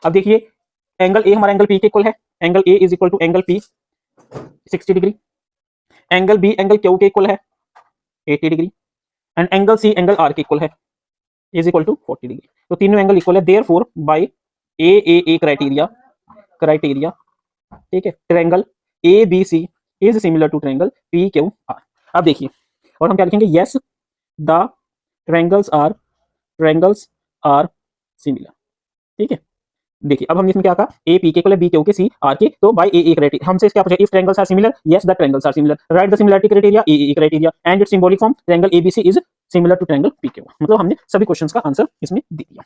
अब देखिए angle A हमारा एंगल पी के इक्वल है, angle A is equal to angle P 60 degree, angle B angle Q के इक्वल है 80 degree, and angle C angle R के इक्वल है इज इक्वल टू 40 डिग्री। तो तीनों एंगल इक्वल है, therefore by A criteria criteria ठीक है, triangle A B C is similar to triangle P Q R. अब देखिए और हम क्या लिखेंगे, yes the triangles are similar. ठीक है, देखिए अब हमने इसमें क्या कहा, ए पी के इक्वल है बी क्यू के सी आर के, तो बाय ए क्राइटेरिया हमसे क्या पूछा, if triangles are similar yes the triangles are similar, right the similarity criteria A criteria and its symbolic form triangle ABC is similar to triangle PQ. मतलब हमने सभी questions का answer इसमें दे दिया।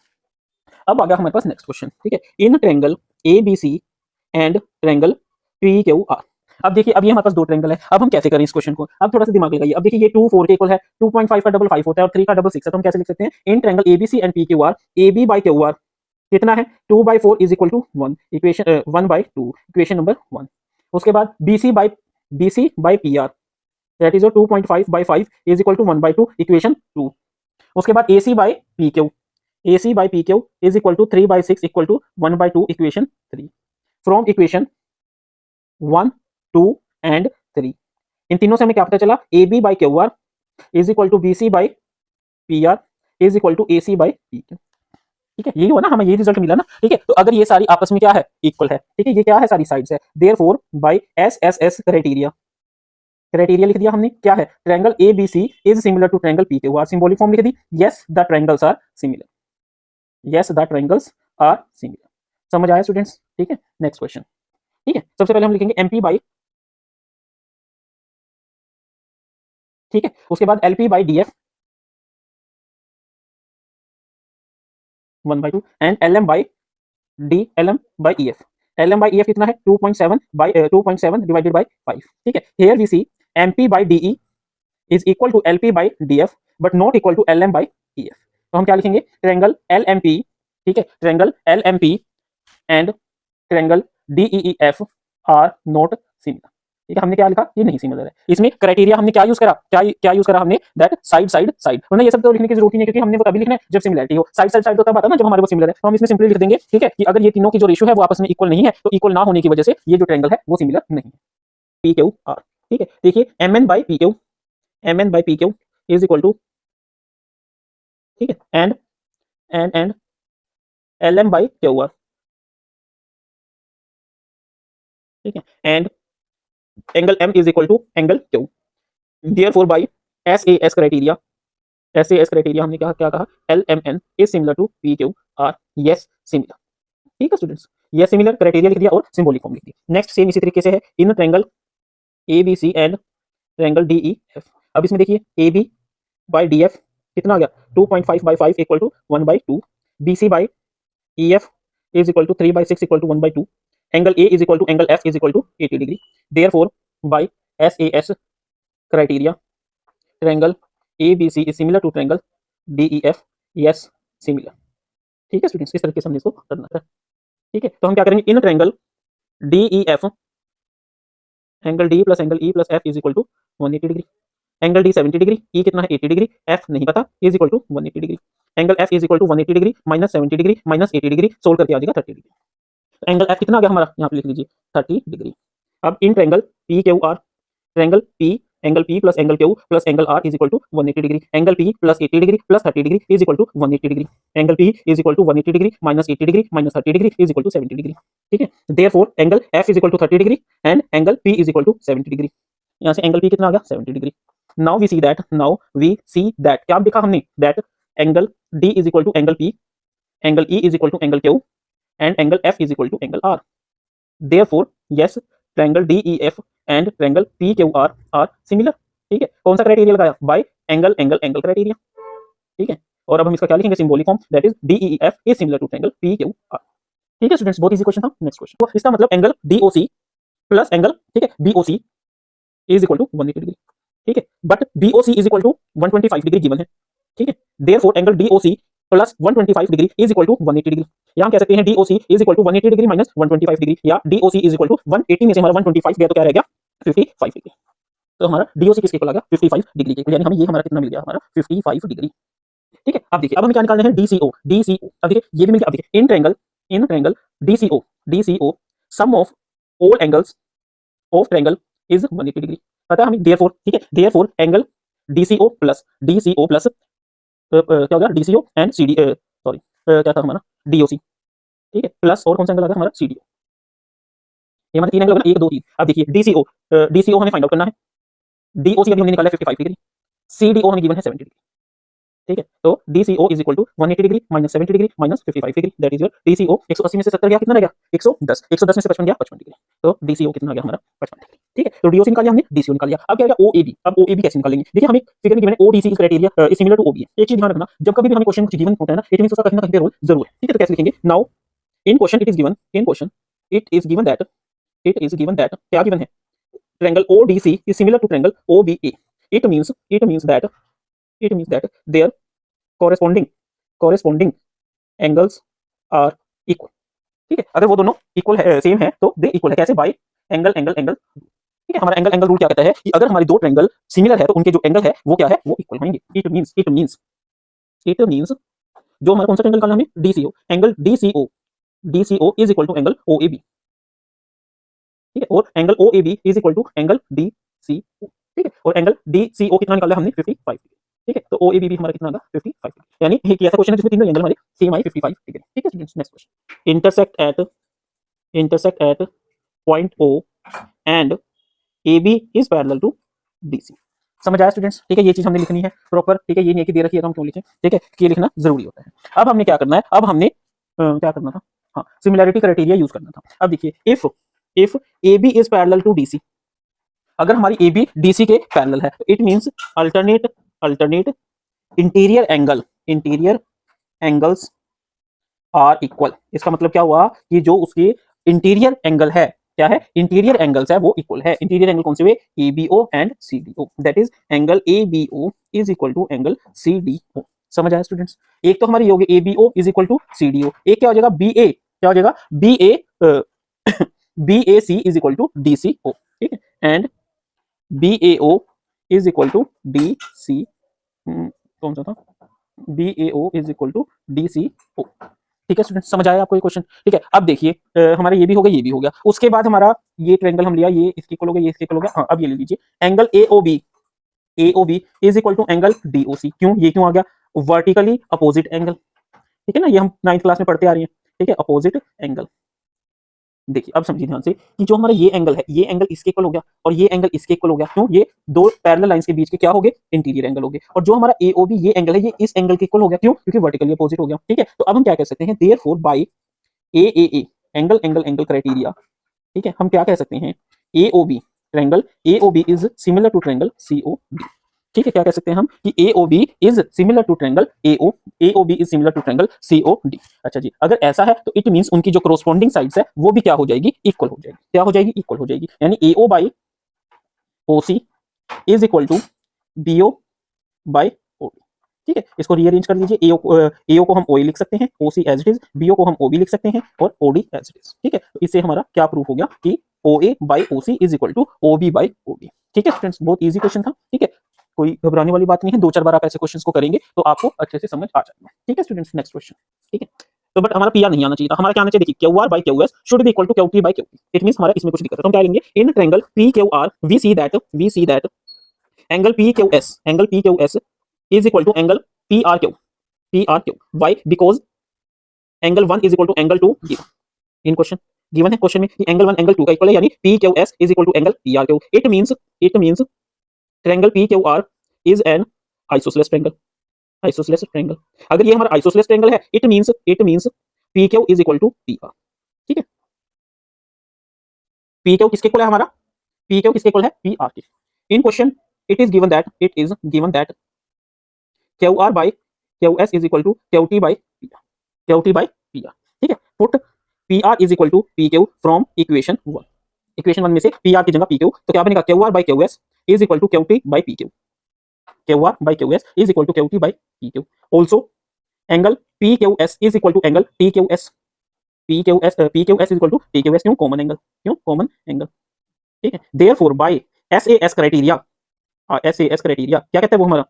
अब आ गया हमारे पास नेक्स्ट क्वेश्चन। ठीक है, in triangle ABC and triangle PQ R. अब देखिए अब ये हमारे पास दो ट्रायंगल है, अब हम कैसे करें इस क्वेश्चन को, अब थोड़ा सा दिमाग लगाइए। अब देखिए ये 2 4 के इक्वल है, 2.5 का डबल 5 होता है और 3 का डबल 6 है, तो हम कैसे लिख सकते हैं, in triangle ABC and PQ R AB by Q R कितना है 2/4 is equal to 1, equation 1/2 equation number 1। उसके बाद BC by PR that is 2.5/5 is equal to 1/2 equation 2। उसके बाद AC by PQ is equal to 3/6 equal to 1/2 equation 3। From equation 1 2 and 3 इन तीनों से हमें क्या पता चला, AB by QR is equal to BC by PR is equal to AC by PQ। ठीक है, यही हुआ ना, हमें ये रिजल्ट मिला ना। ठीक है, तो अगर ये सारी आपस में क्या है, इक्वल है, ठीक है, ये क्या है, सारी साइड्स है, देयरफॉर बाय SSS क्राइटेरिया लिख दिया हमने, क्या है, triangle ABC is similar to triangle PQR, symbolic form लिख दी, yes the triangles are similar, yes the triangles are similar. समझ आया स्टूडेंट्स? ठीक है, नेक्स्ट क्वेश्चन। ठीक है, सबसे पहले हम लिखेंगे MP बाई, ठीक है, उसके बाद LP by DF 1/2 and LM by EF। LM by EF कितना है 2.7 डिवाइडेड बाई 5। ठीक है, here we see MP by DE is equal to LP by DF but not equal to LM by EF। तो हम क्या लिखेंगे, triangle LMP, ठीक है, triangle LMP and triangle DEF are not similar. ठीक है, हमने क्या लिखा, ये नहीं सिमिलर है। इसमें क्राइटेरिया हमने क्या यूज करा, क्या यूज करा हमने, दैट साइड साइड साइड। वरना ये सब तो लिखने की जरूरत ही नहीं, क्योंकि हमने वो तभी लिखना है जब सिमिलरिटी हो। साइड साइड साइड तो तब आता है ना जब हमारे वो सिमिलर है, तो हम इसमें सिंपली लिख देंगे, ठीक है, कि अगर ये तीनों की जो रेशियो है वो आपस में इक्वल नहीं है, तो इक्वल ना होने की वजह से ये जो ट्रायंगल है वो सिमिलर नहीं है। PQR, ठीक है, देखिए MN by PQ is equal to, ठीक है, एंड LM बाई QR, ठीक है, and angle M is equal to angle Q। Therefore by SAS criteria हमने क्या क्या कहा, LMN is similar to PQR, yes similar. ठीक है स्टूडेंट्स, यस सिमिलर क्राइटेरिया लिख दिया और सिंबॉलिक फॉर्म लिख दी। नेक्स्ट सेम इसी तरीके से है, in triangle ABC and triangle DEF। अब इसमें देखिए AB बाय DF कितना आ गया 2.5/5 equal to 1/2, BC by EF is equal to 3/6 equal to 1/2, angle A is equal to angle F is equal to 80 degree. Therefore by SAS criteria triangle ABC is similar to triangle DEF, yes similar. ठीक है students, इस तरीके से हमने इसको करना है। ठीक है, तो हम क्या करेंगे, in triangle DEF angle D plus angle E plus F is equal to 180 degree, angle D 70 degree, E कितना है 80 डिग्री, F नहीं पता, is equal to 180 degree, angle F is equal to 180 degree minus 70 degree minus 80 degree, solve करके आ जाएगा 30 degree. Angle F कितना आ गया हमारा, यहाँ पे लिख लीजिए 30 डिग्री। अब in triangle PQR, triangle angle P plus angle Q plus angle R is equal to 180 degree, angle P plus 80 degree plus 30 degree is equal to 180 degree, angle P is equal to 180 degree minus 80 degree minus 30 degree is equal to 70 degree. ठीक है, therefore angle F is equal to 30 degree and angle P is equal to 70 degree. यहाँ से angle P कितना आ गया 70 degree. Now we see that क्या देखा हमने, that angle D is equal to angle P, angle E is equal to angle Q and angle F is equal to angle R। Therefore yes triangle DEF and triangle PQR are similar. ठीक है, कौन सा criteria लगाया, bye angle criteria. ठीक है, और अब हम इसका क्या लिखेंगे, symbolic form, that is DEF is similar to triangle PQR। ठीक है स्टूडेंट्स, बहुत इजी क्वेश्चन था। नेक्स्ट क्वेश्चन, तो इसका मतलब एंगल DOC प्लस एंगल, ठीक है, BOC is equal to 180 degree. ठीक है, but BOC is equal to 125 degree given है। ठीक है, therefore angle DOC plus 125 degree is equal to 180 degree. यहाँ कह सकते हैं DOC is equal to 180 degree minus 125 degree, या DOC इज इक्वल टू 180 में से हमारा 125 गया तो क्या रह गया 55 डिग्री। तो हमारा DOC किसके इक्वल आ गया 55 डिग्री के, यानी हमें ये हमारा कितना मिल गया, हमारा 55 डिग्री। ठीक है, अब देखिए, अब हमें क्या निकालना है, DCO। अब देखिए ये भी मिल गया। अब देखिए in triangle DCO sum of all angles of triangle is 180 degree. पता है हमें, देयरफॉर, ठीक है, देयरफॉर एंगल DCO प्लस क्या हो गया, DCO एंड CD, सॉरी क्या था हमारा, DOC, ठीक है, प्लस और कौन सा एंगल आ गया हमारा, CDO। ये हमारे तीन एंगल हो गए ना, 1 2 3। अब देखिए DCO हमें फाइंड आउट करना है, DOC अभी हमने निकाला है 55 डिग्री, CDO हमें गिवन है 70 डिग्री, ठीक है। तो DCO is equal to 180 degree minus 70 degree minus 55 degree, that is your DCO। 180 में से 70 गया, कितना रह गया, 110, 110 में से 55 गया, 55 डिग्री। तो DCO कितना आ गया हमारा, 55 डिग्री, ठीक है। तो DOC निकाल लिया हमने, DCO निकाल लिया। अब क्या आएगा, OAB। अब OAB कैसे निकालेंगे, देखिए हमें फिगर में गिवन है ODC is criteria is similar to OBA। एक चीज ध्यान रखना, जब कभी भी हमें क्वेश्चन कुछ गिवन होता है ना, इट मींस उसका कहीं ना कहीं पे रोल जरूर है, ठीक है। तो कैसे लिखेंगे, now in question it is given, in question it is given that, it is given that, क्या गिवन है, triangle ODC is similar to triangle OBA। It means that their corresponding angles are equal, ठीक है। अगर वो दोनों equal है, same है, तो दे इक्वल है। कैसे, बाय एंगल एंगल एंगल, ठीक है। हमारा एंगल एंगल रूल क्या कहता है कि अगर हमारी दो ट्रायंगल सिमिलर है तो उनके जो एंगल है वो क्या है, वो इक्वल होंगे। इट मींस जो हमारा कौन सा ट्रायंगल निकालना हमें, DCO, angle DCO is equal to angle OAB, ठीक है। और angle OAB is equal to angle DCO, ठीक है। और एंगल DCO कितना निकाला हमने, 55, ठीक है। तो OAB भी हमारा कितना आएगा, 55, यानी एक ऐसा क्वेश्चन है जिसमें तीनों एंगल हमारे सेम आए, 55 डिग्री, ठीक है। Students, next question, intersect at point O and AB is parallel to DC। समझ आया स्टूडेंट्स, ठीक है। ये चीज हमने लिखनी है प्रॉपर, ठीक है। ये नहीं है कि दे रखी है तो हम क्यों लिखें, ठीक है, कि ये लिखना जरूरी होता है। अब हमने क्या करना है, अब हमने क्या करना था, हाँ, सिमिलैरिटी क्राइटेरिया यूज करना था। अब देखिए, if AB is parallel to DC, अगर हमारी AB DC के पैरेलल है तो it means alternate interior angles are equal. इसका मतलब क्या हुआ कि जो उसके इंटीरियर एंगल है, क्या है, इंटीरियर एंगल्स है, वो इक्वल है। इंटीरियर एंगल कौन से हुए, ABO and CDO, that is angle ABO is equal to angle CDO। समझ आया स्टूडेंट्स, एक तो हमारी ये हो गई ABO is equal to CDO, एक क्या हो जाएगा, BA, क्या हो जाएगा, BAC is equal to DCO, ठीक है। And BAO is equal to DC, कौन सा था, BAO is equal to DCO, ठीक है स्टूडेंट। समझ आया आपको ये क्वेश्चन, ठीक है। अब देखिए हमारा ये भी हो गया, ये भी हो गया। उसके बाद हमारा ये ट्रायंगल हम लिया, ये इसके इक्वल हो गया, ये इसके इक्वल हो गया। हाँ, अब ये ले लीजिए, angle AOB is equal to angle DOC। क्यों, ये क्यों आ गया, वर्टिकली अपोजिट एंगल, ठीक है ना, ये हम 9th क्लास में पढ़ते आ रहे हैं, ठीक है, अपोजिट एंगल। देखिए अब समझिए ध्यान से कि जो हमारा ये एंगल है, ये एंगल इसके इक्वल हो गया और ये एंगल इसके इक्वल हो गया। क्यों, ये दो पैरेलल लाइंस के बीच के क्या हो गए, इंटीरियर एंगल हो गए। और जो हमारा AOB ये एंगल है, ये इस एंगल के इक्वल हो गया। क्यों, क्योंकि वर्टिकली अपोजिट हो गया, ठीक है। तो अब हम क्या कह सकते हैं, therefore by AAA angle angle angle criteria, ठीक है, हम क्या कह सकते हैं, AOB triangle AOB is similar to triangle COD, ठीक है। क्या कह सकते हैं हम कि AOB is similar to triangle AOB is similar to triangle COD। अच्छा जी, अगर ऐसा है तो इट मींस उनकी जो कॉरस्पॉन्डिंग साइड्स है वो भी क्या हो जाएगी, इक्वल हो जाएगी। क्या हो जाएगी, इक्वल हो जाएगी। यानी AO by OC is equal to BO by OD, ठीक है। इसको रीअरेंज कर लीजिए, AO को हम OA लिख सकते हैं, OC as it is, BO को हम OB लिख सकते हैं और OD एज इट इज, ठीक है। तो इससे हमारा क्या प्रूफ हो गया कि OA by OC is equal to OB by OD, ठीक है स्टूडेंट्स। बहुत इजी क्वेश्चन था, ठीक है, कोई घबराने वाली बात नहीं है। 2-4 बार आप ऐसे क्वेश्चंस को करेंगे तो आपको अच्छे से समझ आ जाएगा, ठीक है स्टूडेंट्स। नेक्स्ट क्वेश्चन, ठीक है। तो बट हमारा PR नहीं आना चाहिए था, हमारा क्या आना चाहिए, देखिए QR by QS should be equal to QT by QP। It means हमारा इसमें कुछ दिक्कत है तो हम क्या करेंगे, in triangle PQR we see that angle PQS is equal to angle PRQ why, because angle 1 is equal to angle 2 given in question. Given है क्वेश्चन में कि एंगल 1 एंगल 2 का इक्वल है, यानी PQS is equal to angle PRQ। It means triangle PQR is an isosceles triangle. अगर ये हमारा isosceles triangle है, it means PQ is equal to PR, ठीक है। PQ किसके इक्वल है हमारा, PQ किसके इक्वल है, PR के। In question it is given that QR by QS is equal to QT by PR, ठीक है। Put PR is equal to PQ from equation 1 में से PR की जगह PQ, तो क्या बनेगा, QR by QS is equal to QT by PQ। QR by QS is equal to QT by PQ. Also, angle PQS is equal to angle TQS. PQS is equal to TQS, क्यों, common angle, ठीक है। Therefore, by SAS criteria, क्या कहता है वो हमारा,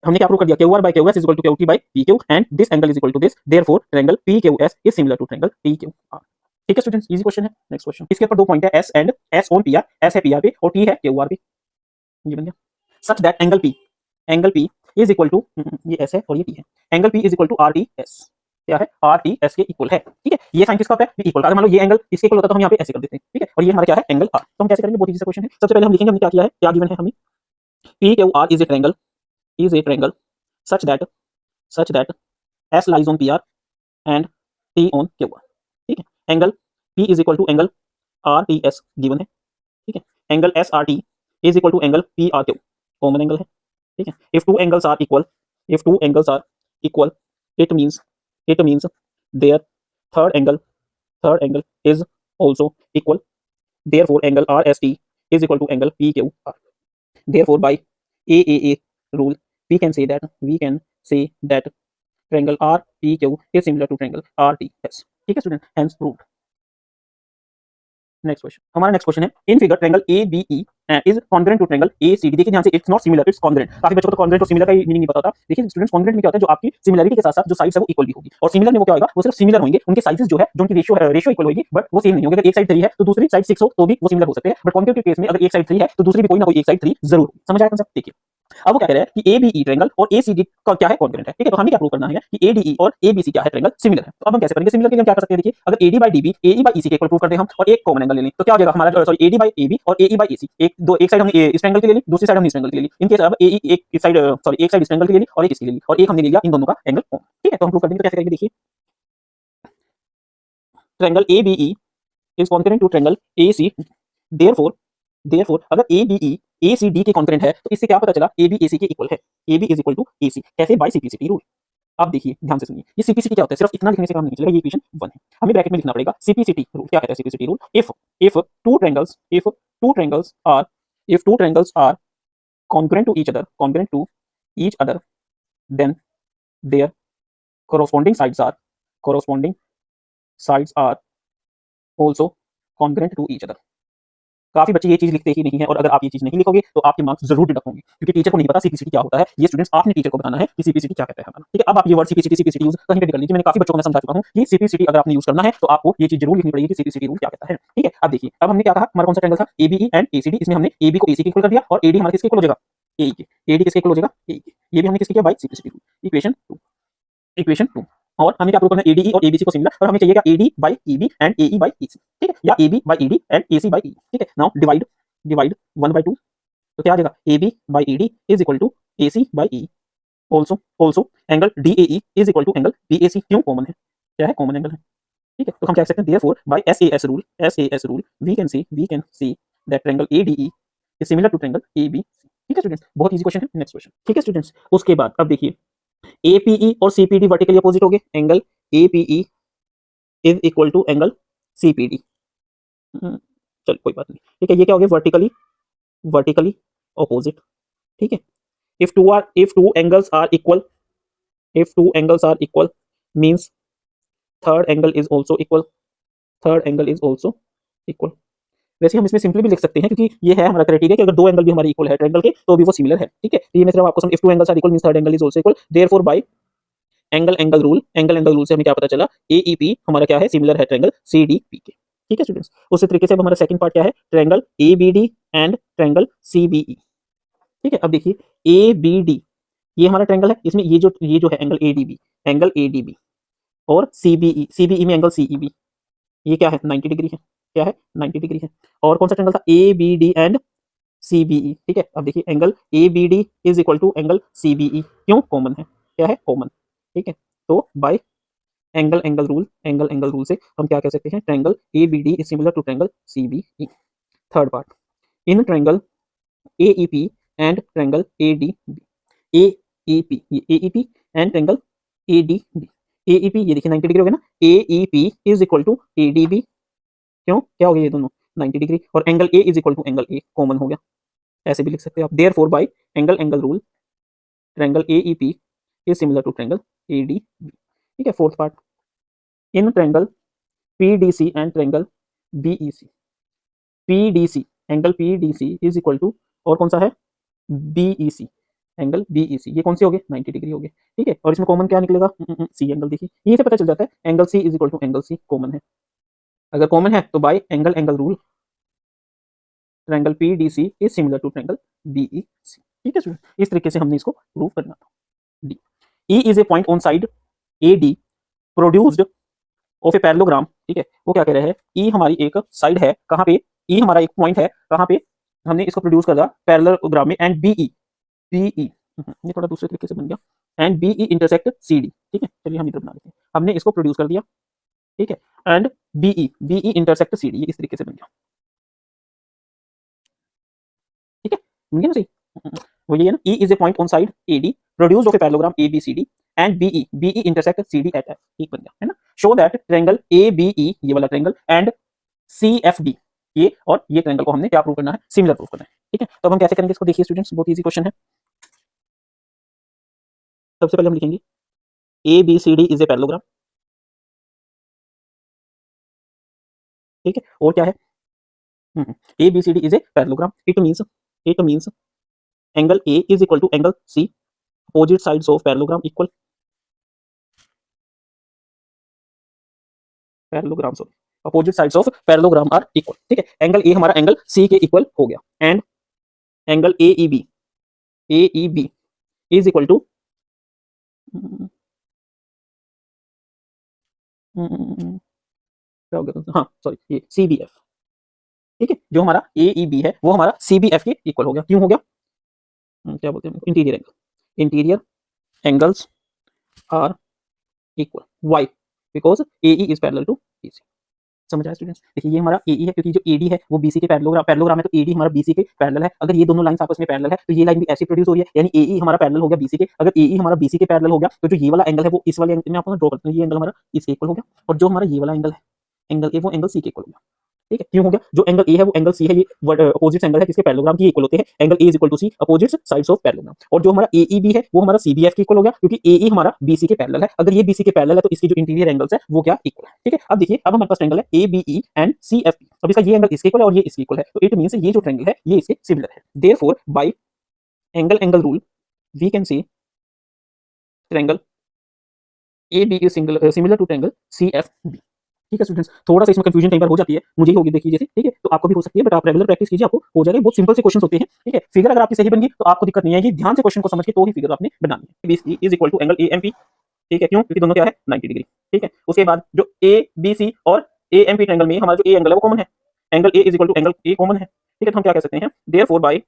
हमने क्या प्रूव कर दिया, QR by QS is equal to QT by PQ and this angle is equal to this. Therefore, triangle PQS is similar to triangle TQR. ठीक है स्टूडेंट्स, इजी क्वेश्चन है। नेक्स्ट क्वेश्चन, इसके ऊपर 2 पॉइंट है, S and S on P are, S है P R पे और T है क्यू आर पे। ये बन गया such that angle P is equal to, ये एस है और ये टी है, angle P is equal to R T S, क्या है आर टी एस के इक्वल है। ठीक है, ये साइन किसका होता है, इक्वल का। अगर मान लो ये एंगल इसके इक्वल होता है तो हम यहाँ पे ऐसे कर देते हैं। ठीक है, और ये हमारा क्या है, एंगल आर। तो हम कैसे करेंगे, बहुत इजी सा क्वेश्चन है। सबसे पहले हम लिखेंगे हमने क्या किया है, क्या गिवन है हमें, P Q R is a triangle such that S lies on P R and T on Q R. ठीक है, angle P is equal to angle R T S given है। ठीक है, angle S R T is equal to angle P R Q, common angle है। ठीक है, if two angles are equal it means their third angle is also equal, therefore angle RST is equal to angle PQR. Therefore by AAA rule we can say that triangle RPQ is similar to triangle RTS. ठीक है student, hence proved. Next question, हमारा next question है, in figure triangle ABE is congruent to triangle ACD। देखिए ध्यान से, it's not similar, it's congruent. काफी बच्चों को तो कॉन्ग्रुएंट और सिमिलर का मीनिंग नहीं पता होता। देखिए स्टूडेंट्स, कॉन्ग्रुएंट में क्या होता है, जो आपकी सिमिलरिटी के साथ साथ जो साइड्स है वो इक्वल भी होगी, और सिमिलर में वो क्या होगा, वो सिर्फ सिमिलर होंगे, उनके साइजेस जो है, जो उनकी रेशियो इक्वल होगी, बट वो सेम नहीं होगी। अगर एक साइड 3 है तो दूसरी साइड 6 हो तो भी वो सिमिलर हो सकते हैं, बट कॉन्केव के केस में अगर एक साइड 3 है तो दूसरी भी कोई ना कोई एक साइड 3 जरूर होगी। समझ आया कंसेप्ट? देखिए अब वो क्या कह रहे हैं कि ABE ट्रायंगल और ACD का क्या है, कॉन्ग्रुएंट है। ठीक है, तो हमें क्या प्रूव करना है कि ADE और ABC क्या है, ट्रायंगल सिमिलर है। तो अब हम कैसे करेंगे, सिमिलर के लिए हम क्या कर सकते हैं, देखिए अगर AD by DB AE by EC के इक्वल प्रूव कर दें हम, और एक कॉमन एंगल ले लें, तो क्या हो जाएगा हमारा, सॉरी AD बाय AB और AE बाय AC, एक साइड हमने इस ट्रायंगल के लिए ली, दूसरी साइड हमने इस ट्रायंगल के लिए ली। इनके अब AE एक साइड एक साइड इस ट्रायंगल के लिए ली और एक इसके लिए ली, और एक हमने ले लिया इन दोनों का एंगल कॉमन। ठीक है, तो हम प्रूव कर देंगे। तो कैसे करेंगे, देखिए triangle ABE is concurrent to triangle AC, therefore अगर ABE ACD के कॉन्करेंट है तो इससे क्या पता चला, AB AC के इक्वल है, AB is equal to AC। कैसे, बाय CPCT रूल। अब देखिए ध्यान से सुनिए, ये CPCT क्या होता है, सिर्फ इतना लिखने से काम नहीं चलेगा, ये इक्वेशन 1 है, हमें ब्रैकेट में लिखना पड़ेगा। CPCT रूल क्या कहता है, CPCT rule, if two triangles are congruent to each other then their corresponding sides are also congruent to each other। काफी बच्चे ये चीज लिखते ही नहीं है, और अगर आप ये चीज नहीं लिखोगे तो आपके मार्क्स जरूर डिडक्ट होंगे, क्योंकि टीचर को नहीं पता सीपीसीटी क्या होता है। ये स्टूडेंट्स आपने टीचर को बताना है कि सीपीसीटी क्या कहता है हमारा। ठीक है, अब आप ये वर्ड सीपीसीटी यूज कहीं पे भी कर लीजिए। मैंने काफी बच्चों को मैं समझा चुका हूं कि सीपीसीटी अगर आपने यूज करना है तो आपको ये चीज जरूर लिखनी पड़ेगी कि सीपीसीटी रूल क्या कहता है। ठीक है, अब देखिए, अब हमने क्या कहा, हमारा कौन सा ट्रायंगल था, ABE एंड ACD, इसमें हमने AB को AC के इक्वल कर दिया और AD हमारा किसके इक्वल हो जाएगा, AE के। AD किसके इक्वल हो जाएगा, AE के। ये भी हमने किसके किया, बाय सीपीसीटी रूल। इक्वेशन 2। और हमें क्या प्रूव करना है, ADE और ABC को सिमिलर, और हमें चाहिए क्या, AD by EB and AE by EC। ठीक है, या AB by ED and AC by EE। ठीक है, नाउ डिवाइड 1/2, तो क्या आ जाएगा, AB by ED is equal to AC by EE। Also angle DAE is equal to angle BAC, क्यों, कॉमन है, क्या है, कॉमन एंगल है। ठीक है, तो हम क्या कह सकते हैं, therefore by SAS rule we can see that triangle ADE is similar to triangle ABC। ठीक है स्टूडेंट्स, बहुत इजी क्वेश्चन है। नेक्स्ट क्वेश्चन, ठीक है स्टूडेंट्स, उसके बाद अब देखिए APE और CPD वर्टिकली अपोजिट हो गए, angle APE is equal to angle CPD। चल कोई बात नहीं। ठीक है, ये क्या हो गया, वर्टिकली अपोजिट। ठीक है, if two angles are equal means third angle is also equal। वैसे हम इसमें सिंपली भी लिख सकते हैं, क्योंकि ये है हमारा क्राइटेरिया कि अगर दो एंगल भी हमारे इक्वल है ट्रायंगल के तो भी वो सिमिलर है। ठीक है, तो ये मैं सिर्फ आपको if two angles are equal means third angle is also equal, therefore by angle rule से हमें क्या पता चला, AEP हमारा क्या है, सिमिलर है ट्रायंगल CDP के। ठीक है स्टूडेंट्स, उसी तरीके से अब हमारा सेकंड पार्ट क्या है, triangle ABD and triangle CBE। ठीक है, अब देखिए ABD ये हमारा ट्रायंगल है, इसमें ये जो है एंगल ADB और CBE में एंगल CEB, ये क्या है, 90 डिग्री है, क्या है, 90 डिग्री है। और कौन सा ट्रायंगल था, ABD एंड CBE। ठीक है, अब देखिए angle ABD is equal to angle CBE, क्यों, कॉमन है, क्या है, कॉमन। ठीक है, तो बाय एंगल रूल से हम क्या कह सकते हैं, triangle ABD is similar to triangle CBE। Third part, in triangle AEP and triangle ADB, AEP ये AEP and triangle ADB। AEP ये देखिए 90 डिग्री हो गया ना, AEP is equal to ADB, क्यों, क्या हो गया, ये दोनों 90 डिग्री, और angle A is equal to angle A, common हो गया, ऐसे भी लिख सकते हैं आप। Therefore by angle rule triangle AEP is similar to triangle ADB। ठीक है, fourth part, in triangle PDC and triangle BEC, angle PDC is equal to, और कौन सा है, BEC, एंगल BEC, ये कौन से हो गए, 90 डिग्री हो गए। ठीक है, और इसमें कॉमन क्या निकलेगा, C एंगल। देखिए यहीं से पता चल जाता है angle C is equal to angle C, common है। अगर कॉमन है तो by angle angle rule triangle PDC is similar to triangle BEC. ठीक है स्टूडेंट, इस तरीके से हमने इसको प्रूव करना था। D E is a point on side A D produced of a parallelogram. ठीक है, वो क्या कह रहे हैं, ई हमारी एक साइड है, कहाँ पे, ई हमारा एक पॉइंट है, कहाँ पे हमने इसको प्रोड्यूस कर दिया पैरेललोग्राम में, एंड बीई बीई ये थोड़ा दूसरे तरीके से बन गया, and BE intersect C D. ठीक है, चलिए हम इधर बना लेते हैं, हमने इसको प्रोड्यूस कर दिया। ठीक है, and BE BE intersect C D, इस तरीके से बन गया। ठीक है, बन गया ना सही। वो ये है ना, E is a point on side A D produced of a parallelogram A B C D and BE BE intersect C D at F. ठीक बन गया है ना। Show that triangle A B E, ये वाला ट्रायंगल, एंड सी एफ डी, ये और ये ट्रायंगल को हमने क्या प्रूव करना है, सिमिलर प्रूव करना है। ठीक है, तो अब हम कैसे करेंगे इसको, देखिए स्टूडेंट्स, बहुत इजी क्वेश्चन है। सबसे पहले हम लिखेंगे A B C D is a parallelogram. ठीक है, और क्या है, A B C D is a parallelogram, it means angle A is equal to angle C, opposite sides of parallelogram sorry, opposite sides of parallelogram are equal. ठीक है, angle A हमारा angle C के equal हो गया, and angle A E B is equal to क्या हो गया, हाँ सॉरी, ये सी बी एफ। ठीक है, जो हमारा ए ई बी है वो हमारा सी बी एफ के इक्वल हो गया। क्यों हो गया, क्या बोलते हैं, interior angles are equal, why, because A E is parallel to B C. समझ आया स्टूडेंट्स, देखिए ये हमारा ए ई है, क्योंकि जो ए डी है वो बी सी के पैरेललोग्राम है, तो ए डी हमारा बी सी के पैरेलल है। अगर ये दोनों लाइन आपस में पैरेलल है तो ये लाइन भी ऐसी प्रोड्यूस हो रही है, यानी ए ई हमारा पैरेलल हो गया बी सी के। अगर ए ई हमारा बी सी के पैरेलल हो गया तो जो ये वाला एंगल है वो इस वाले एंगल में आपको ड्रॉ करते हैं, ये एंगल हमारा इसके इक्वल हो गया, और जो हमारा ये वाला एंगल है, एंगल ए, वो एंगल सी के इक्वल हो गया। ठीक है, क्यों हो गया, जो एंगल ए है वो एंगल सी है, ये अपोजिट एंगल है किसके, पैरेललोग्राम के इक्वल होते हैं। Angle A is equal to C, opposite sides of parallelogram. और जो हमारा ए ई बी है वो हमारा सी बी एफ के इक्वल हो गया, क्योंकि ए ई हमारा बी सी के पैरेलल है। अगर ये बी सी के पैरेलल है तो इसकी जो इंटीरियर एंगल्स है वो क्या इक्वल है। ठीक है, अब देखिए, अब हमारे पास ट्रायंगल है A B E and C F P. अब इसका ये एंगल इसके इक्वल है और ये इसके इक्वल है, तो इट मींस ये जो ट्रायंगल है ये इसके सिमिलर है। Therefore by angle angle rule we can see triangle A B is similar to triangle C F B. ठीक है स्टूडेंट्स, थोड़ा सा इसमें कंफ्यूजन कई बार हो जाती है, मुझे ही होगी देखिए जैसे। ठीक है, तो आपको भी हो सकती है, बट आप रेगुलर प्रैक्टिस कीजिए, आपको हो जाएगा। बहुत सिंपल से क्वेश्चन होते हैं। ठीक है, फिगर अगर आपकी सही बन गई तो आपको दिक्कत नहीं आएगी, ध्यान से क्वेश्चन को समझ के तो ही फिगर आपने बनानी है। B is equal to angle A M P. ठीक है, क्यों, क्योंकि दोनों क्या है, 90 डिग्री। ठीक है, उसके बाद जो ए बी सी और ए एम पी ट्रायंगल में हमारा जो ए एंगल है वो कॉमन है, angle A is equal to angle A common है। ठीक है, तो हम क्या कह सकते हैं, therefore by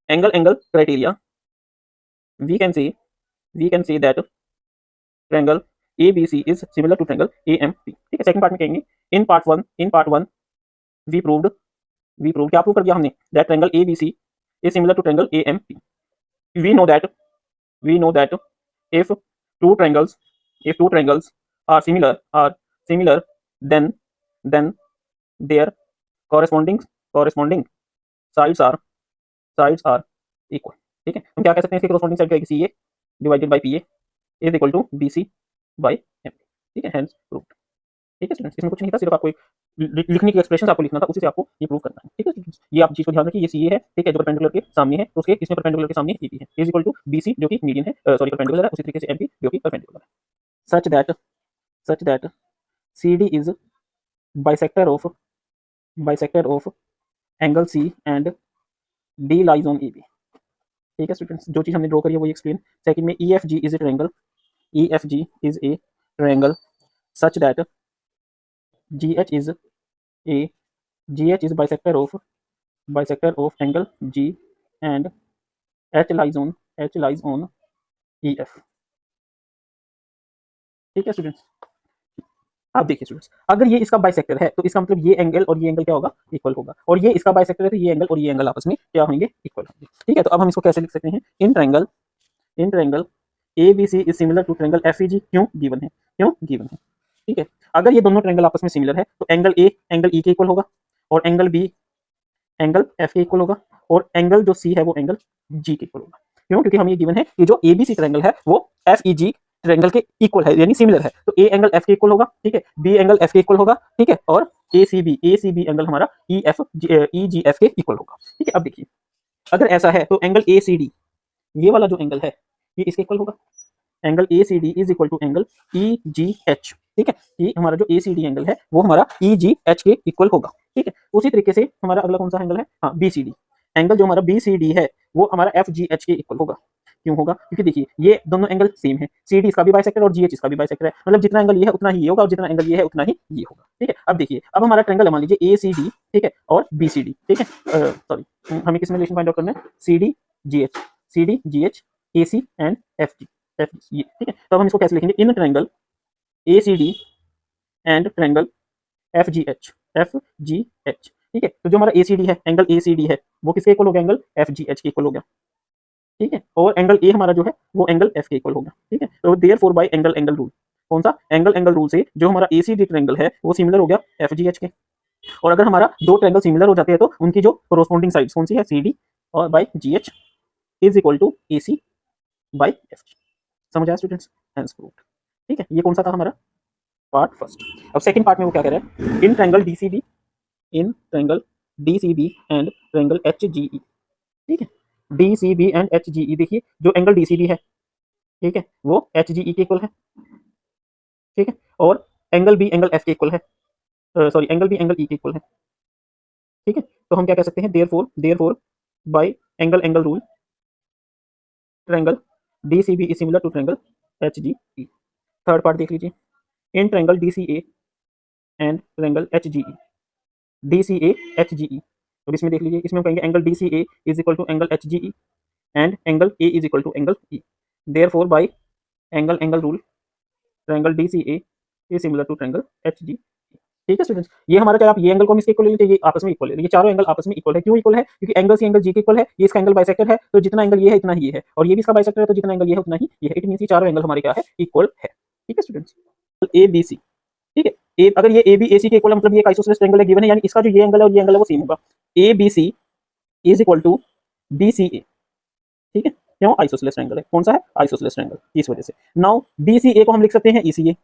angle angle criteria we can see that triangle ABC is similar to triangle AMP। ठीक है, सेकंड पार्ट में कहेंगे, in part one we proved क्या प्रूव कर दिया हमने, that triangle ABC is similar to triangle AMP। we know that if two triangles are similar then their corresponding sides are equal। ठीक है, हम क्या कह सकते हैं, इसके corresponding साइड क्या है, CA divided by PA is equal to BC by MP। ठीक है, हेंस प्रूव्ड। ठीक है स्टूडेंट्स, इसमें कुछ नहीं था, सिर्फ आपको एक लिखने की एक्सप्रेशन आपको लिखना था, उसी से आपको ये प्रूव करना है। ठीक है स्टूडेंट्स, ये आप चीज को ध्यान रखिए, ये सीए है। ठीक है, जो परपेंडिकुलर के सामने है, तो उसके इसमें परपेंडिकुलर के सामने एपी है, इज इक्वल टू बीसी जो कि मीडियन है, सॉरी परपेंडिकुलर है, उसी तरीके से एमपी जो कि परपेंडिकुलर है। Such that CD is bisector of angle C and D lies on AB. ठीक है स्टूडेंट्स, जो चीज हमने ड्रॉ करी है वो एक्सप्लेन। सेकंड में EFG is a triangle such that GH is bisector of angle G and H lies on EF। ठीक है स्टूडेंट्स, अब देखिए स्टूडेंट्स, अगर ये इसका बाइसेक्टर है तो इसका मतलब ये एंगल और ये एंगल क्या होगा, इक्वल होगा, और ये इसका बाइसेक्टर है तो ये एंगल और ये एंगल आपस में क्या होंगे, इक्वल होंगे। ठीक है, तो अब हम इसको कैसे लिख सकते हैं, in triangle ABC is similar to triangle FEG। क्यों, गिवन है। ठीक है, अगर ये दोनों ट्रायंगल आपस में सिमिलर है तो एंगल ए एंगल ई के इक्वल होगा, और एंगल बी एंगल एफ के इक्वल होगा, और एंगल जो सी है वो एंगल जी के इक्वल होगा। क्यों, क्योंकि हम ये गिवन है कि जो एबीसी ट्रायंगल है वो FEG ट्रायंगल के इक्वल है, यानी सिमिलर है, तो ए एंगल एफ के इक्वल होगा। ठीक है, बी एंगल एफ के इक्वल होगा। ठीक है, और ACB एंगल हमारा EGF के इक्वल होगा। ठीक है, अब देखिए, अगर ऐसा है तो एंगल ACD, ये वाला जो एंगल है ये इसके इक्वल होगा, angle ACD is equal to angle EGH। ठीक है, कि हमारा जो ACD एंगल है वो हमारा EGH के इक्वल होगा। ठीक है, उसी तरीके से हमारा अगला कौन सा एंगल है, हाँ BCD एंगल जो हमारा BCD है वो हमारा FGH के इक्वल होगा। क्यों होगा, क्योंकि देखिए ये दोनों एंगल सेम है, CD इसका भी बाइसेक्टर और GH इसका भी बाइसेक्टर है, मतलब जितना एंगल ये है उतना ही ये होगा और जितना एंगल ये है उतना ही ये होगा। ठीक है, अब देखिए अब हमारा ट्रायंगल मान लीजिए ACD, ठीक है, और BCD, ठीक है, सॉरी हमें किसमें रिलेशन फाइंड आउट करना है, CD GH AC and FG, ये ठीक है। तो अब हम इसको कैसे लिखेंगे, in triangle ACD and triangle FGH, ठीक है। तो जो हमारा ACD है, एंगल ACD है वो किसके इक्वल हो गया, एंगल FGH के इक्वल हो गया। ठीक है, और एंगल ए हमारा जो है वो एंगल एफ के इक्वल होगा। ठीक है, तो देयरफॉर बाय एंगल रूल, कौन सा एंगल रूल से जो हमारा ACD ट्रायंगल है वो सिमिलर हो गया FGH के। और अगर हमारा दो ट्रायंगल सिमिलर हो जाते हैं तो उनकी जो कोरोस्पोंडिंग साइड्स कौन सी है, CD और by GH is equal to AC by FG। समझ आया स्टूडेंट्स, हेंस प्रूव्ड। ठीक है, ये कौन सा था हमारा पार्ट फर्स्ट। अब सेकंड पार्ट में वो क्या कह रहा है, in triangle DCB and triangle HGE। ठीक है, DCB एंड HGE, देखिए जो एंगल DCB है, ठीक है, वो HGE के इक्वल है। ठीक है, और एंगल B एंगल F के इक्वल है, sorry angle B angle E के इक्वल है। ठीक है, तो हम क्या कह सकते हैं, therefore by angle rule triangle DCB is similar to triangle HGE। Third part देख लीजिए, in triangle DCA and triangle HGE। तो इसमें देख लीजिए, इसमें हम कहेंगे angle DCA is equal to angle HGE and angle A is equal to angle E। Therefore by angle rule triangle DCA is similar to triangle HGE। ठीक है students, ये हमारा क्या, आप ये एंगल को इसके इक्वल ले लीजिए, ये आपस में इक्वल है, ये चारों एंगल आपस में इक्वल है। क्यों इक्वल है, क्योंकि एंगल सी एंगल जी के इक्वल है, ये इसका एंगल बाइसेक्टर है, तो जितना एंगल ये है इतना ही ये है, और ये भी इसका बाइसेक्टर है, तो जितना एंगल ये है उतना ही ये है। इट मींस ये चारों एंगल हमारे क्या है, इक्वल है। ठीक है स्टूडेंट्स, ABC, ठीक है, अगर ये AB AC के इक्वल है, मतलब ये एक आइसोसेलेस ट्रायंगल है गिवन है, यानी इसका जो ये एंगल है और ये एंगल है वो सेम होगा। ABC is equal to BCA। ठीक है, क्यों, आइसोसेलेस ट्रायंगल है, कौन सा है, आइसोसेलेस ट्रायंगल, इस वजह से। नाउ BCA को हम लिख सकते हैं ECA,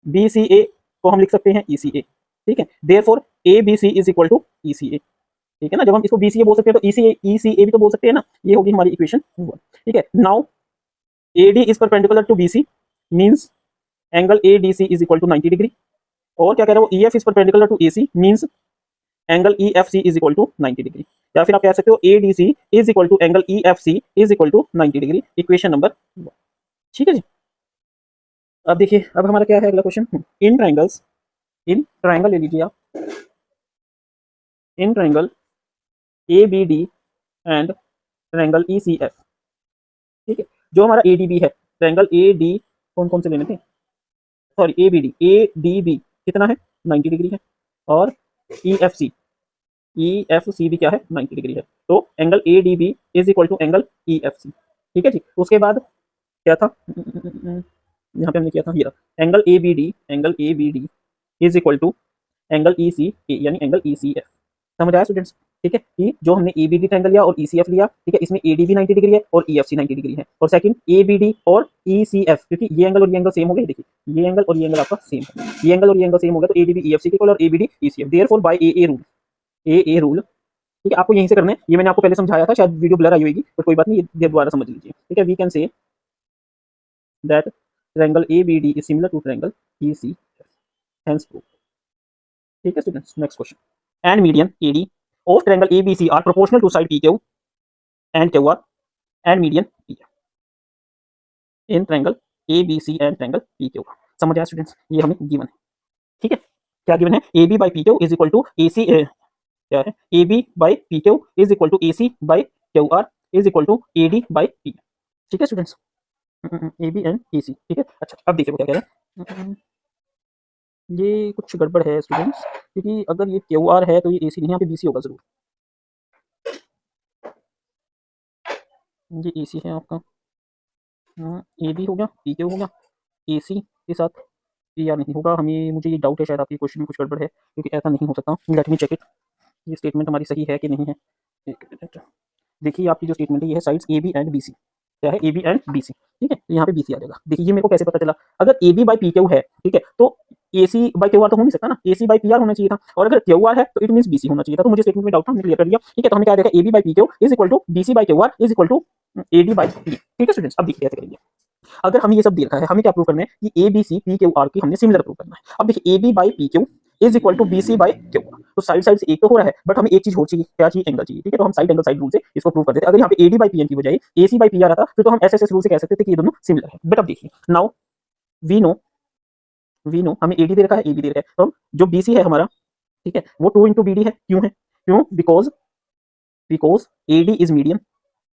BCA को हम लिख सकते हैं ECA। ठीक है, therefore ABC is equal to ECA। ठीक है ना, जब हम इसको BCA बोल सकते हैं तो ECA भी तो बोल सकते हैं ना, ये होगी हमारी इक्वेशन 1। ठीक है, now AD is perpendicular to BC means angle ADC is equal to 90 degree, और क्या कह रहा है वो, EF is perpendicular to AC means angle EFC is equal to 90 degree, या फिर आप कह सकते हो ADC is equal to angle EFC is equal to 90 degree, equation number 1। ठीक है जी, अब देखिए अब हमारा क्या है अगला क्वेश्चन, इन ट्रायंगल ले लीजिए आप, in triangle ABD and triangle ECF। ठीक है, जो हमारा ADB है, ट्रायंगल AD कौन कौन से लेने थे, सॉरी ADB कितना है, 90 डिग्री है, और EFC भी क्या है, 90 डिग्री है, तो angle ADB is equal to angle EFC। ठीक है जी, उसके बाद क्या था, यहाँ पे हमने किया था, ये angle ABD is equal to angle ECA यानी एंगल ECF। समझ आया स्टूडेंट्स। ठीक है, कि जो हमने ABD ट्रायंगल लिया और ECF लिया, ठीक है, इसमें ADB 90 डिग्री है और EFC 90 डिग्री है, और सेकंड ABD और ECF, क्योंकि ये एंगल और ये एंगल सेम हो गए, देखिए ये एंगल और ये एंगल आपका सेम है, ये एंगल और ये एंगल सेम हो गया, तो ADB EFC के इक्वल और ABD ECF। Therefore by AA rule, ठीक है, आपको यहीं से करना है, ये मैंने आपको पहले समझाया था, शायद वीडियो ब्लर आई होगी, पर कोई बात नहीं, ये दोबारा समझ लीजिए। ठीक है, we can say that triangle ABD is similar to triangle ECF, hence prove. ठीक है students, next question, and median AD of triangle ABC are proportional to side PQ and QR and median PR in triangle ABC and triangle PQ। समझ आया students, ये हमें given है। ठीक है, क्या गिवन है, AB by PQ is equal to AC, क्या है, AB by PQ is equal to AC by QR is equal to AD by PR। ठीक है स्टूडेंट्स, AB एंड AC। ठीक है, अच्छा अब देखिए वो क्या कह रहा है, ये कुछ गड़बड़ है स्टूडेंट्स, क्योंकि अगर ये QR है तो ये AC नहीं, यहाँ पे BC होगा जरूर, ये AC है आपका, AB हो गया, PQ हो गया, AC के साथ PR नहीं होगा, हमें मुझे ये डाउट है, शायद आपके क्वेश्चन में कुछ गड़बड़ है, क्योंकि ऐसा नहीं हो सकता। लेट मी चेक इट, ये स्टेटमेंट हमारी सही है कि नहीं है। एक मिनट, देखिए आपकी जो स्टेटमेंट है ये है साइड्स AB एंड BC, क्या है, AB एंड BC। ठीक है, तो यहाँ पे BC आ जाएगा। देखिए ये मेरे को कैसे पता चला, अगर AB बाई PQ है, ठीक है, तो AC बाई QR तो हो नहीं सकता ना, AC बाई PR होना चाहिए था, और अगर QR है तो इट मींस BC होना चाहिए था, तो मुझे स्टेटमेंट में डाउट था, हमने क्लियर कर दिया। ठीक है, तो हमें क्या देखा, AB by PQ is equal to BC by QR is equal to AD by P। ठीक है स्टूडेंट्स, अब देखिए कैसे करेंगे। अगर हमें ये सब दे रखा है, हमें क्या प्रूव करना है कि A B C P Q R की हमने सिमिलर प्रूव करना है। अब देखिए A B by P Q is equal to B C by Q R, तो साइड साइड से एक तो हो रहा है, बट हमें एक चीज हो चाहिए, क्या चाहिए, एंगल चाहिए। ठीक है, तो हम साइड एंगल साइड रूल से इसको प्रूव कर देते हैं। अगर यहाँ पे A D by P N की बजाय A C by P R आता फिर तो हम एस एस एस रूल से कह सकते थे कि ये दोनों सिमिलर है। बट अब देखिए नाउ वी नो हमें ए डी दे रखा है, ए बी दे रखा है, तो हम जो बी सी है हमारा, ठीक है, वो 2 इंटू बी डी है। क्यों है, क्यों, because A D is median,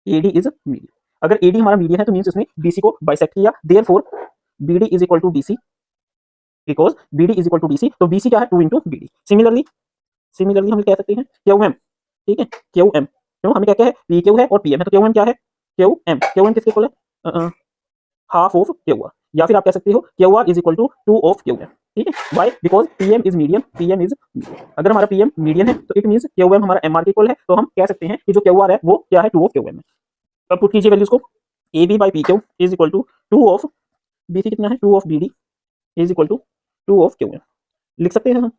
A D is median. अगर ए डी हमारा मीडियन है तो मीन्स उसने बीसी को बाइसेक्ट किया, therefore B D is equal to D C, because B D is equal to D C, तो B सी क्या है, 2 इंटू बी डी। सिमिलरली हम कह सकते हैं क्यू एम, ठीक है, क्यू एम, क्यों हमें क्या क्या है, पी क्यू है और पी एम है, तो क्यू एम क्या है, क्यू एम किसके इक्वल है, हाफ ऑफ क्यू आर, या फिर आप कह सकते हो Q R is equal to 2 of Q M. ठीक है, why, because P M is medium, P M is medium. अगर हमारा पी एम मीडियम है तो इट मीन्स क्यू एम हमारा एम आर के इक्वल है, तो हम कह सकते हैं कि जो क्यू आर है वो क्या है, 2 ऑफ क्यू एम है। अब पुट कीजिए वैल्यूज को, A B by P Q is equal to 2 of B C, कितना है, 2 of B D is equal to 2 of Q M, लिख सकते हैं हम।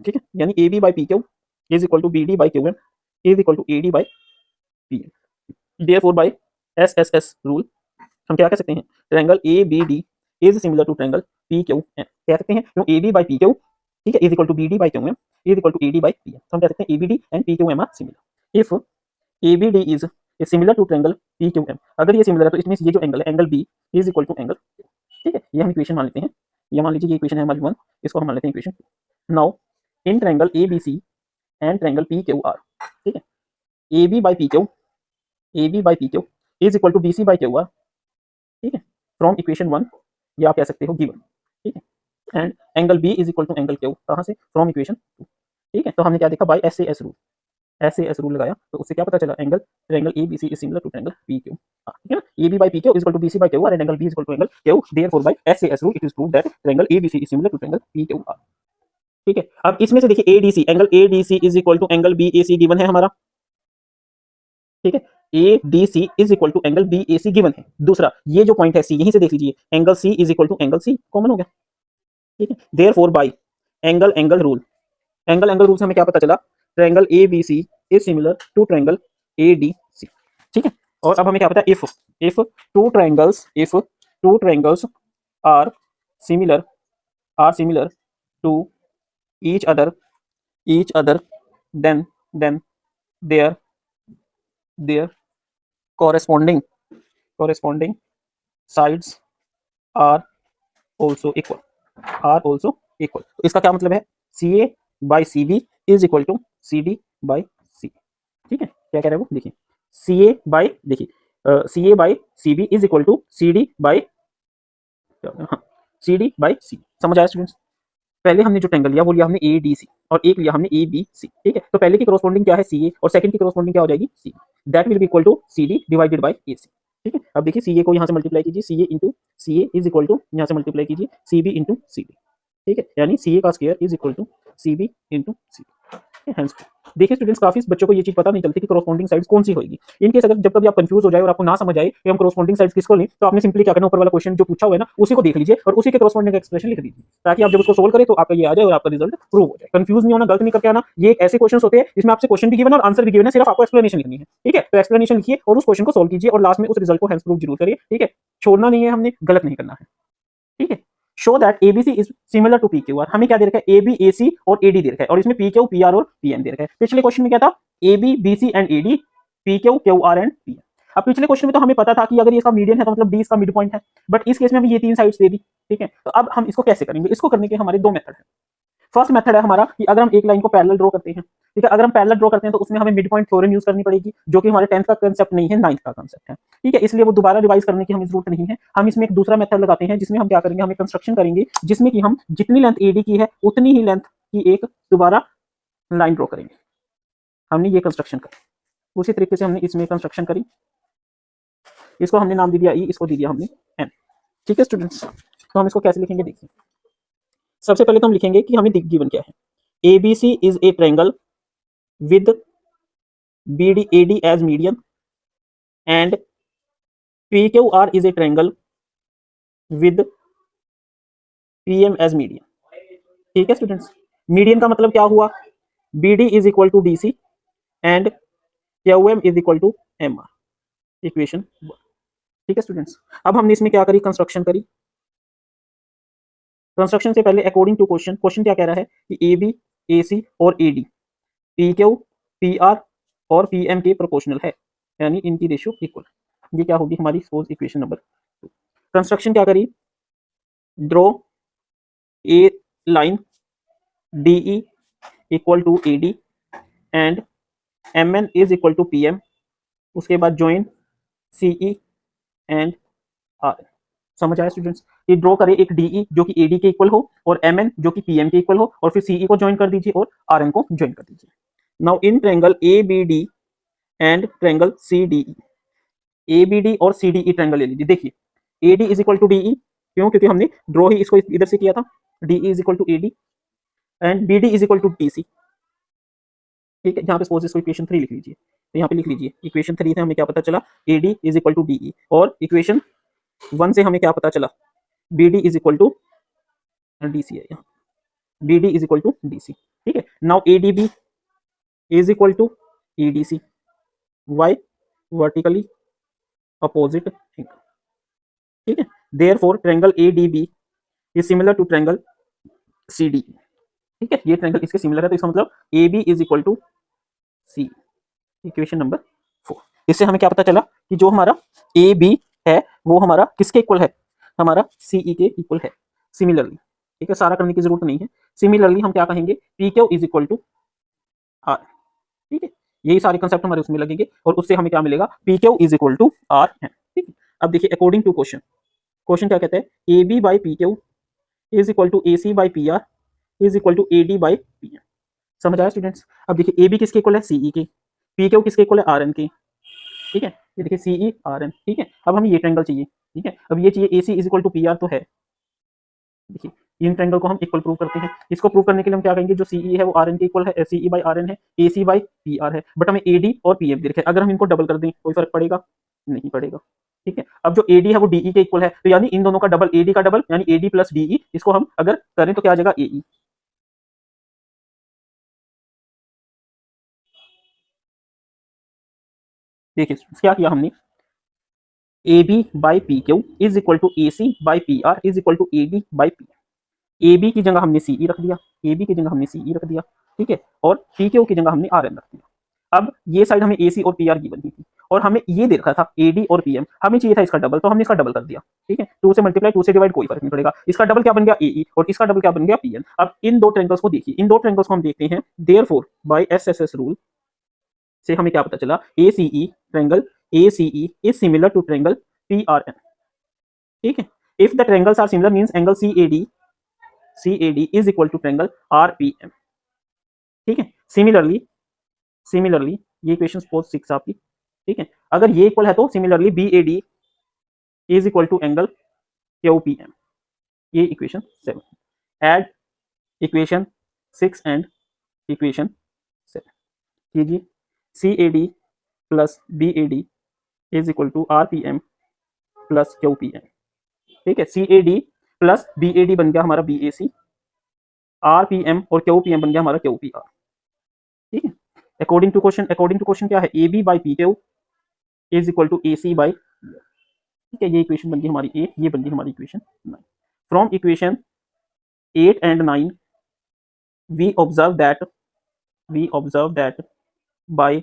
ठीक है, यानी A B by P Q is equal to B D by Q M is equal to A D by P M. Therefore by S S S rule हम क्या कह सकते हैं, triangle A B D is similar to triangle P Q M, कह सकते हैं, क्यों A B by P Q, ठीक है, is equal to B D by Q M is equal to A D by P M. हम कह सकते हैं A B D and P Q M are similar. If A B D is similar to triangle P Q M, अगर ये similar है तो it means ये जो एंगल है, angle B is equal to angle, ठीक है, ये हम इक्वेशन मान लेते हैं। ये मान लीजिए ये इक्वेशन है हमारी 1, इसको हम मान लेते हैं equation 2। Now in triangle A B C and triangle P Q R, ठीक है, A B by P Q, A B by P Q is equal to B C by Q R, ठीक है, फ्रॉम इक्वेशन 1, या आप कह सकते हो given, ठीक है, and angle B is equal to angle Q, कहाँ से, फ्रॉम इक्वेशन 2। ठीक है, तो हमने क्या देखा, by S A S rule, S A S rule लगाया, तो उससे क्या पता चला, angle triangle A B C is similar to triangle P Q, ठीक है ना, A B by P Q is equal to B C by Q R and angle B is equal to angle Q, therefore by S A S rule it is proved that triangle A B C is similar to triangle P Q R. ठीक है, अब इसमें से देखिए A D C, angle A D C is equal to angle B A C given है हमारा, ठीक है, A D C is equal to angle B A C given है। दूसरा ये जो पॉइंट है सी, यहीं से देख लीजिए, angle C is equal to angle C, common हो गया, ठीक है, therefore by angle angle rule, angle angle rule से हमें क्या पता चला, triangle A B C is similar to triangle A D C. ठीक है, और अब हमें क्या पता है, if two triangles are similar to each other then their corresponding sides are also equal। तो इसका क्या मतलब है, C A by C B is equal to C D by C. ठीक है, क्या कह रहे हैं वो, देखिए सी ए बाई, देखिए C A by C B is equal to C D by, हाँ, सी डी बाई सी। समझ आया स्टूडेंट्स, पहले हमने जो ट्रायंगल लिया वो लिया हमने ए डी सी, और एक लिया हमने ए बी सी। ठीक है, तो पहले की कॉरस्पॉन्डिंग क्या है, सी ए, और सेकंड की कॉरस्पॉन्डिंग क्या हो जाएगी, see, that will be equal to C D divided by A C. ठीक है, अब देखिए सी ए को यहाँ से मल्टीप्लाई कीजिए, C A into C A is equal to, यहाँ से मल्टीप्लाई कीजिए C B into C D. ठीक है, यानी सी ए का square is equal to C B into C D. देखिए स्टूडेंट्स, काफी बच्चों को ये चीज पता नहीं चलती कि कॉरस्पॉन्डिंग साइड्स कौन सी होगी। इनकेस अगर जब कभी आप कंफ्यूज हो जाए और आपको ना समझ आए कि हम कॉरस्पॉन्डिंग साइड्स किसको लें, तो आपने सिंपली क्या करना, ऊपर वाला क्वेश्चन जो पूछा हुआ है ना उसी को देख लीजिए और उसी के कॉरस्पॉन्डिंग एक्सप्रेशन लिख दीजिए, ताकि आप जब उसको सोल्व करें तो आपका ये आ जाए और आपका रिजल्ट प्रूव हो जाए। कंफ्यूज नहीं होना, गलत नहीं करके आना। ये एक ऐसे क्वेश्चन होते हैं जिसमें आपसे क्वेश्चन भी गिवन है और आंसर भी गिवन है, सिर्फ आपको एक्सप्लेनेशन लिखनी है। ठीक है, तो एक्सप्लेनेशन लिखिए और उस क्वेश्चन को सोल्व कीजिए और लास्ट में उस रिजल्ट को हेंस प्रूव जरूर करिए। ठीक है, छोड़ना नहीं है हमने, गलत नहीं करना है। ठीक है, show that ABC is similar to PQR, हमें क्या दे रखा है, एबी एसी और एडी दे रखा है, और इसमें पीक्यू पीआर और पीएम दे रखा है। पिछले क्वेश्चन में क्या था, AB BC and AD, PQ QR and PM. अब पिछले क्वेश्चन में तो हमें पता था कि अगर ये इसका मीडियन है तो मतलब डी इसका मिड पॉइंट है, बट इस केस में हमें ये 3 साइड्स दे दी। ठीक है, तो अब हम इसको कैसे करेंगे, इसको करने के हमारे 2 मेथड है। फर्स्ट मेथड है हमारा कि अगर हम एक लाइन को पैरेलल ड्रॉ करते हैं, ठीक है, अगर हम पैरेलल ड्रॉ करते हैं तो उसमें हमें मिड पॉइंट थ्योरम यूज करनी पड़ेगी, जो कि हमारे 10th का कांसेप्ट नहीं है, 9th का कांसेप्ट है। ठीक है, इसलिए वो दोबारा रिवाइज करने की हमें जरूरत नहीं है। हम इसमें एक दूसरा मेथड लगाते हैं जिसमें हम क्या करेंगे, हमें कंस्ट्रक्शन करेंगे जिसमें कि हम जितनी लेंथ एडी की है उतनी ही लेंथ की एक दोबारा लाइन ड्रॉ करेंगे। हमने ये कंस्ट्रक्शन करी, उसी तरीके से हमने इसमें कंस्ट्रक्शन करी, इसको हमने नाम दे दिया ई, इसको दे दिया हमने एन। ठीक है स्टूडेंट्स, तो हम इसको कैसे लिखेंगे, देखिए सबसे पहले तो हम लिखेंगे कि हमें गिवन क्या है, ABC is a triangle with AD as median and PQR is a triangle with PM as median। ठीक है स्टूडेंट्स, मीडियन का मतलब क्या हुआ, BD is equal to DC and QM is equal to MR, equation 1। ठीक है students, अब हमने इसमें क्या करी, कंस्ट्रक्शन करी। कंस्ट्रक्शन से पहले अकॉर्डिंग टू क्वेश्चन, क्वेश्चन क्या कह रहा है कि ए बी, ए सी और A D P Q, P R और पी एम के प्रोपोर्शनल है, यानी इनकी रेशियो इक्वल। ये क्या होगी हमारी सपोज इक्वेशन नंबर 2। कंस्ट्रक्शन क्या करी, draw a line D E equal to A D and M N is equal to P M, उसके बाद join C E and R. समझ आया स्टूडेंट्स, ये ड्रॉ करें एक डीई जो कि एडी के इक्वल हो और एमएन जो कि पीएम के इक्वल हो, और फिर सीई को ज्वाइन कर दीजिए और आरएन को ज्वाइन कर दीजिए। Now in triangle A B D and triangle C D E, A B D और सी डी ई ट्रायंगल ले लीजिए। देखिए A D is equal to DE, क्यों, क्योंकि हमने ड्रॉ ही इसको इधर से किया था। DE is equal to A D and B D is equal to D C. ठीक है, यहाँ पे सपोज इसको इक्वेशन 3 लिख लीजिए, तो यहाँ पे लिख लीजिए इक्वेशन 3 से हमें क्या पता चला, A D is equal to DE, और इक्वेशन 1 से हमें क्या पता चला, B D is equal to D C है यहाँ, B D is equal to D C. ठीक है, now A D B is equal to E D C, why vertically opposite angle. ठीक है, therefore triangle A D B is similar to triangle C D. ठीक है, ये triangle इसके similar है, तो इसका मतलब A B is equal to C, equation number 4। इससे हमें क्या पता चला कि जो हमारा ए बी है वो हमारा किसके इक्वल है, हमारा सीई के इक्वल है। सिमिलरली, ठीक है, सारा करने की जरूरत नहीं है। सिमिलरली हम क्या कहेंगे, P Q is equal to R. ठीक है, यही सारे कंसेप्ट हमारे उसमें लगेंगे, और उससे हमें क्या मिलेगा, P Q is equal to R है। ठीक है, अब देखिए अकॉर्डिंग टू क्वेश्चन, क्वेश्चन क्या कहते हैं, A B by P Q is equal to A C by P R is equal to A D by P M. समझ आया स्टूडेंट्स। अब देखिए ए बी किसके इक्वल है, सीई के, पी क्यू किसके इक्वल है, आर एन के। ठीक है, ये देखिए सीई आर एन। ठीक है, अब हमें ये ट्रायंगल चाहिए। ठीक है, अब ये चाहिए A C is equal to P R, तो है। देखिए इन ट्रायंगल को हम इक्वल प्रूव करते हैं। इसको प्रूव करने के लिए हम क्या कहेंगे, जो सीई है वो आर एन के इक्वल है, सीई बाई आर एन है, ए सी बाई पी आर है, बट हमें ए डी और पी एम दे रखे हैं। अगर हम इनको डबल कर दें कोई फर्क पड़ेगा, नहीं पड़ेगा। ठीक है, अब जो ए डी है वो डीई के इक्वल है, तो यानी इन दोनों का डबल, ए डी का डबल यानी ए डी प्लस डीई, इसको हम अगर करें तो क्या आ जाएगा, ए ई। देखिए क्या किया हमने, A B by P Q is equal to A C by P R is equal to A D by P. A B की जगह हमने सीई रख दिया, ए बी की जगह हमने सीई रख दिया। ठीक है, और पी क्यू की जगह हमने आर एन रख दिया। अब ये साइड हमें ए सी और पी आर की बनी थी, और हमें ये दे रखा था ए डी और पी एम, हमें चाहिए था इसका डबल, तो हमने इसका डबल कर दिया। ठीक है, 2 से मल्टीप्लाई 2 से डिवाइड कोई फर्क नहीं पड़ेगा, इसका डबल क्या बन गया, ए ई, और इसका डबल क्या बन गया, पी एन। अब इन दो ट्रायंगल्स को देखिए, इन दो ट्रायंगल्स को हम देखते हैं, therefore by S S S rule से हमें क्या पता चला, A C E triangle A C E is similar to triangle P R N. ठीक है, if the triangles are similar means angle C A D is equal to triangle R P M. ठीक है, similarly ये equation suppose 6 आपकी। ठीक है, अगर ये इक्वल है तो similarly B A D is equal to angle Q P M, ये equation 7। Add equation 6 and equation 7 कीजिए, C A D plus B A D is equal to R P M plus Q P M. ठीक है, C A D plus B A D बन गया हमारा B A C, R P M और Q P M बन गया हमारा Q P R. ठीक है, अकॉर्डिंग टू क्वेश्चन क्या है, A B by P Q is equal to A C by. ठीक है, ये इक्वेशन बन गई हमारी 8, ये बन गई हमारी equation 9। From equation 8 and 9 we observe that by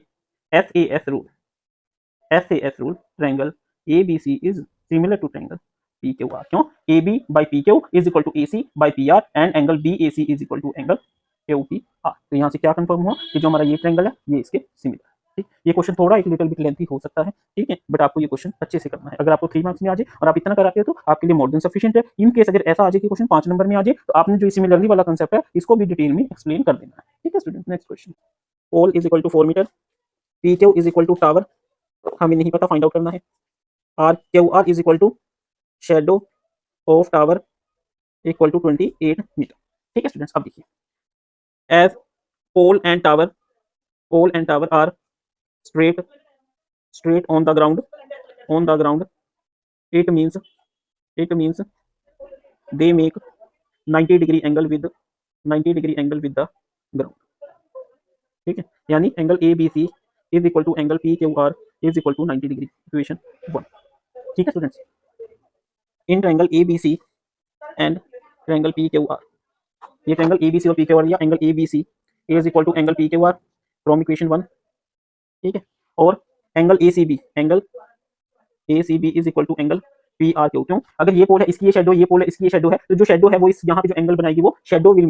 FAS rule triangle ABC is similar to triangle PQR। क्यों, AB by PQ is equal to AC by PR and angle BAC is equal to angle QPR। तो यहाँ से क्या confirm हुआ कि जो हमारा ये ट्रायंगल है ये इसके सिमिलर है। ठीक, ये क्वेश्चन थोड़ा एक लिटिल बिट लेंथी हो सकता है। ठीक है, बट आपको ये क्वेश्चन अच्छे से करना है। अगर आपको 3 मार्क्स में आ जाए और आप इतना कराते हो तो आपके लिए मोर देन सफिशिएंट है। इन केस अगर ऐसा आ जाए कि क्वेश्चन 5 नंबर में आ जाए तो आपने जो सिमिलरली वाला कंसेप्ट है इसको भी डिटेल में एक्सप्लेन कर देना है। ठीक है student, next question, pole is equal to 4 metre, PQ is equal to tower, हमें नहीं पता, फाइंड आउट करना है। R Q R is equal to shadow of tower equal to 28 metre. ठीक है स्टूडेंट्स, अब देखिए, as pole and tower are straight on the ground it means they make 90 degree angle with the ground. ठीक है, यानी angle A B C is equal to angle P Q R is equal to 90 degree, equation 1। ठीक है students, in triangle A B C and triangle P Q R, ये triangle A B C और P Q R, या angle A B C is equal to angle P Q R from equation 1, ठीक है, और angle A C B, angle A C B is equal to angle P R Q. क्यों? अगर ये पोल है इसकी ये शेडो, ये पोल है इसकी ये शेडो है, तो जो शेडो है वो इस यहाँ पे जो एंगल बनाएगी वो shadow will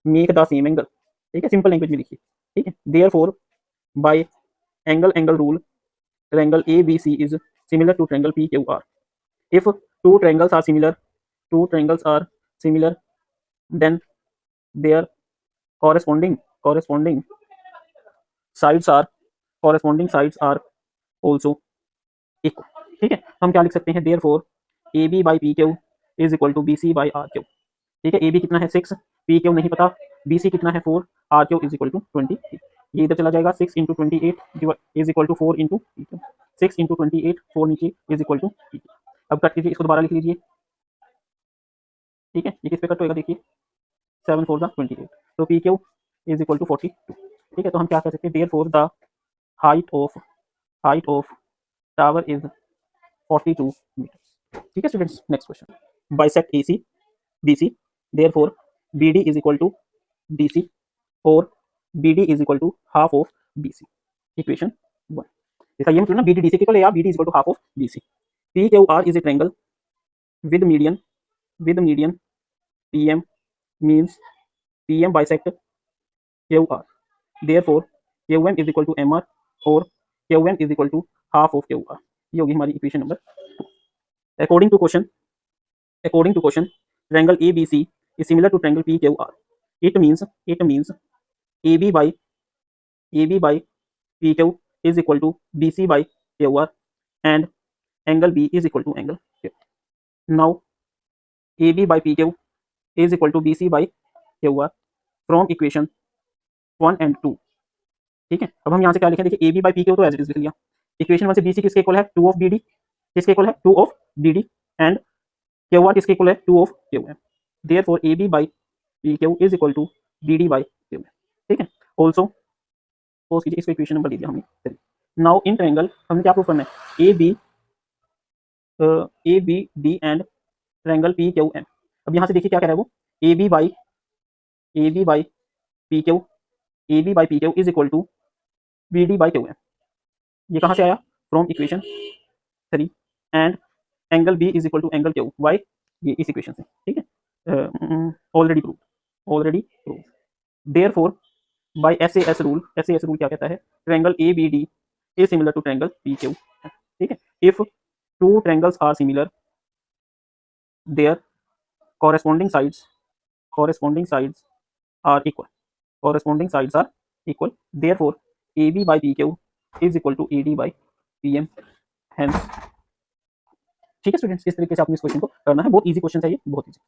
make the same angle, ठीक है, सिंपल लैंग्वेज में लिखिए, ठीक है। Therefore by angle rule triangle ABC is similar to triangle PQR. If two triangles are similar, then their corresponding sides are also equal, ठीक है। हम क्या लिख सकते हैं, therefore AB by PQ is equal to BC by RQ, ठीक है। AB कितना है 6, PQ नहीं पता, BC कितना है 4, RQ is equal to 20, ये इधर चला जाएगा, 6 into 28 is equal to 4 into 6 into 28, 4 नीचे इज इक्वल टू, अब कट कीजिए, इसको दोबारा लिख लीजिए, ठीक है। ये किस पे कट होएगा देखिए, 7 4 28, तो P Q is equal to 42, ठीक है। तो हम क्या कह सकते हैं, therefore the height of tower is 42 metre, ठीक है students. Next question, bisect A C B C, therefore B D is equal to D C और B D is equal to half of B C, equation 1। इसका ये मतलब ना, B D D C इक्वल है या B D is equal to half of B C. P Q R is a triangle with median PM means PM bisect QR, therefore QM is equal to MR और QM is equal to half of QR, ये होगी हमारी equation number 2। according to question triangle ABC is similar to triangle PQR, it means AB by PQ is equal to BC by QR and angle B is equal to angle Q। now AB by PQ is equal to BC by QR from equation 1 and 2, ठीक है। अब हम यहाँ से क्या लिखें, देखिए AB by PQ तो एज इट इज लिख लिया, इक्वेशन 1 से BC किसके इक्वल है, 2 ऑफ BD, किसके इक्वल है, 2 ऑफ BD, एंड QR किसके इक्वल है, 2 of QM, therefore AB by PQ is equal to BD by QM, ठीक है। ऑल्सो सपोज कीजिए इसको इक्वेशन नंबर दे दिया हमने 3। नाउ इन ट्रायंगल हमने क्या प्रूव करना है, ABD एंड ट्रायंगल PQM। अब यहाँ से देखिए क्या कह रहा है वो, AB by PQ is equal to BD by QM, ये कहाँ से आया, from equation 3, and angle B is equal to angle Q, why, ये इस इक्वेशन से, ठीक है, already prove. Therefore by SAS rule क्या कहता है, triangle ABD is similar to triangle PQ, ठीक है। If two triangles are similar, their corresponding sides are equal, therefore AB by PQ is equal to AD by PM, hence, ठीक है students. इस तरीके से आपने इस क्वेश्चन को करना है, बहुत इजी क्वेश्चन है ये, बहुत इजी।